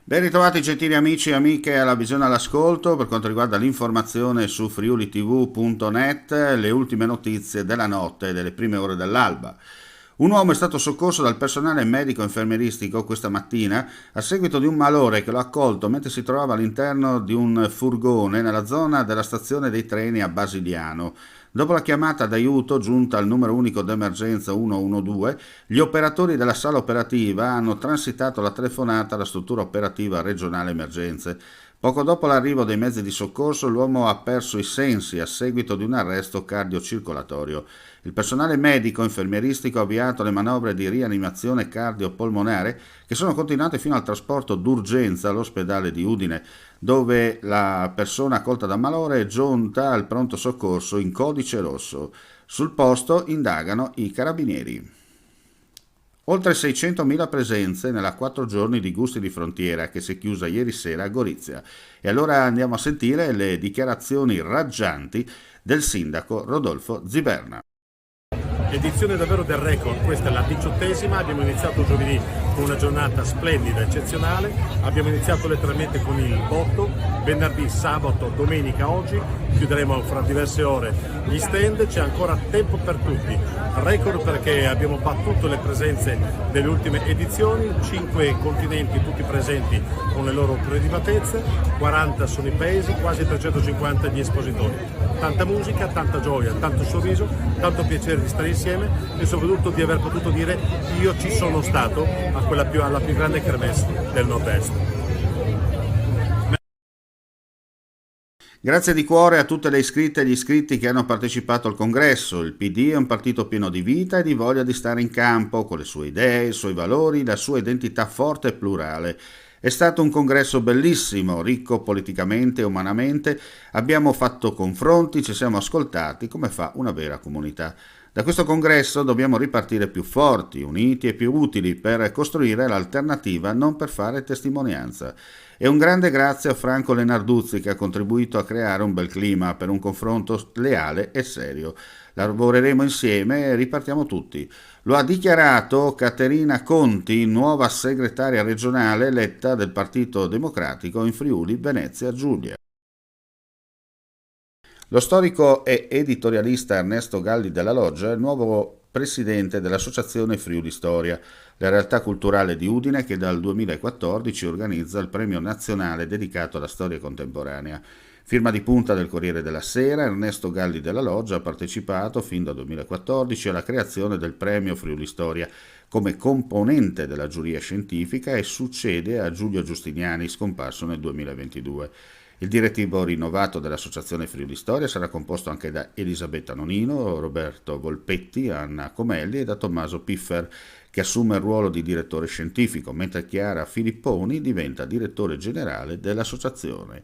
Ben ritrovati gentili amici e amiche alla visione all'ascolto per quanto riguarda l'informazione su friulitv.net, le ultime notizie della notte e delle prime ore dell'alba. Un uomo è stato soccorso dal personale medico-infermieristico questa mattina a seguito di un malore che lo ha accolto mentre si trovava all'interno di un furgone nella zona della stazione dei treni a Basigliano. Dopo la chiamata d'aiuto giunta al numero unico d'emergenza 112, gli operatori della sala operativa hanno transitato la telefonata alla struttura operativa regionale emergenze. Poco dopo l'arrivo dei mezzi di soccorso, l'uomo ha perso i sensi a seguito di un arresto cardiocircolatorio. Il personale medico infermieristico ha avviato le manovre di rianimazione cardiopolmonare che sono continuate fino al trasporto d'urgenza all'ospedale di Udine, dove la persona colta da malore è giunta al pronto soccorso in codice rosso. Sul posto indagano i carabinieri. Oltre 600.000 presenze nella 4 giorni di Gusti di Frontiera che si è chiusa ieri sera a Gorizia. E allora andiamo a sentire le dichiarazioni raggianti del sindaco Rodolfo Ziberna. Edizione davvero del record, questa è la 18ª, abbiamo iniziato giovedì con una giornata splendida, eccezionale, abbiamo iniziato letteralmente con il botto, venerdì, sabato, domenica, oggi, chiuderemo fra diverse ore gli stand, c'è ancora tempo per tutti, record perché abbiamo battuto le presenze delle ultime edizioni, 5 continenti tutti presenti con le loro privatezze, 40 sono i paesi, quasi 350 gli espositori, tanta musica, tanta gioia, tanto sorriso, tanto piacere di stare insieme e soprattutto di aver potuto dire io ci sono stato alla più grande kermesse del nord-est. Grazie di cuore a tutte le iscritte e gli iscritti che hanno partecipato al congresso. Il PD è un partito pieno di vita e di voglia di stare in campo, con le sue idee, i suoi valori, la sua identità forte e plurale. È stato un congresso bellissimo, ricco politicamente e umanamente, abbiamo fatto confronti, ci siamo ascoltati come fa una vera comunità. Da questo congresso dobbiamo ripartire più forti, uniti e più utili per costruire l'alternativa, non per fare testimonianza. E un grande grazie a Franco Lenarduzzi che ha contribuito a creare un bel clima per un confronto leale e serio. Lavoreremo insieme e ripartiamo tutti. Lo ha dichiarato Caterina Conti, nuova segretaria regionale eletta del Partito Democratico in Friuli Venezia Giulia. Lo storico e editorialista Ernesto Galli della Loggia è il nuovo presidente dell'Associazione Friuli Storia, la realtà culturale di Udine che dal 2014 organizza il premio nazionale dedicato alla storia contemporanea. Firma di punta del Corriere della Sera, Ernesto Galli della Loggia ha partecipato fin dal 2014 alla creazione del premio Friuli Storia come componente della giuria scientifica e succede a Giulio Giustiniani, scomparso nel 2022. Il direttivo rinnovato dell'Associazione Friuli Storia sarà composto anche da Elisabetta Nonino, Roberto Volpetti, Anna Comelli e da Tommaso Piffer, che assume il ruolo di direttore scientifico, mentre Chiara Filipponi diventa direttore generale dell'associazione.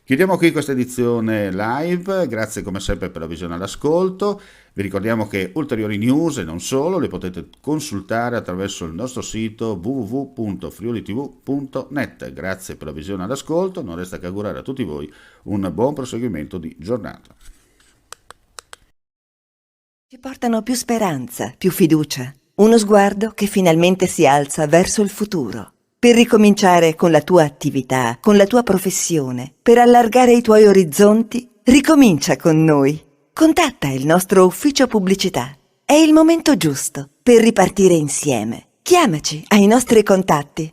Chiudiamo qui questa edizione live, grazie come sempre per la visione all'ascolto, vi ricordiamo che ulteriori news e non solo le potete consultare attraverso il nostro sito www.friulitv.net. Grazie per la visione all'ascolto, non resta che augurare a tutti voi un buon proseguimento di giornata. Ci portano più speranza, più fiducia, uno sguardo che finalmente si alza verso il futuro. Per ricominciare con la tua attività, con la tua professione, per allargare i tuoi orizzonti, ricomincia con noi. Contatta il nostro ufficio pubblicità. È il momento giusto per ripartire insieme. Chiamaci ai nostri contatti